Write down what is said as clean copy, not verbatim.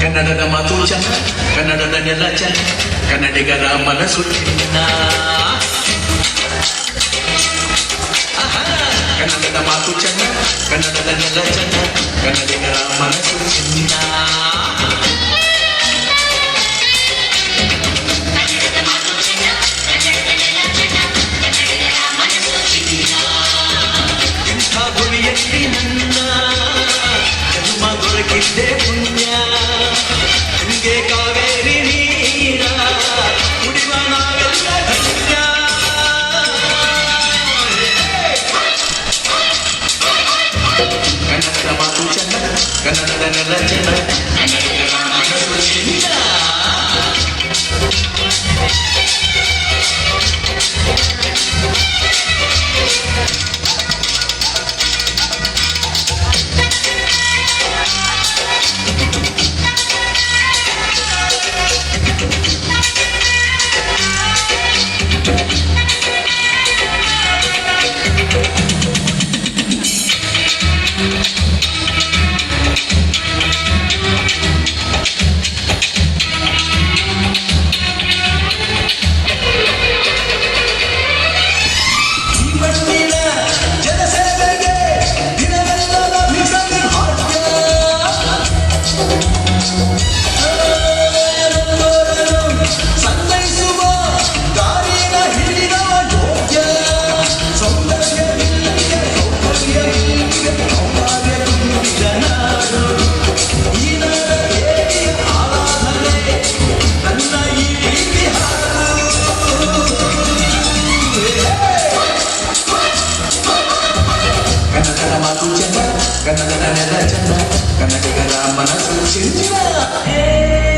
ಕನ್ನಡದ ಮಾತು ಚೆನ್ನ, ಕನ್ನಡದ ನೆಲ ಚೆನ್ನ, ಕನ್ನಡಿಗರ ಮನಸ್ಸು ಚಿನ್ನ. ಕನ್ನಡದ ಮಾತು ಚೆನ್ನ, ಕನ್ನಡದ ನೆಲ ಚೆನ್ನ, ಕನ್ನಡಿಗರ ಮನಸ್ಸು ಚಿನ್ನ. ಎಂಥ ಭುವಿಯಲ್ಲಿ ನನ್ನ ಜನ್ಮ ದೊರಕಿದ್ದೆ ಪುಣ್ಯ, ನಿಮಗೆ ಕಾವೇರಿ ನೀರ ಕುಡಿವ ನಾವೆಲ್ಲ ಧನ್ಯ. ಕನ್ನಡದ ಮಾತು ಚೆನ್ನ, ಕನ್ನಡದ ನೆಲ ಚೆನ್ನ, ಕನ್ನಡಿಗರ ಮನಸ್ಸು ಚಿನ್ನ. ಕನ್ನಡದ ಮಾತು ಚೆನ್ನ, ಕನ್ನಡದ ನೆಲ ಚೆನ್ನ, ಕನ್ನಡಿಗರ ಮನಸ್ಸು ಚಿನ್ನ.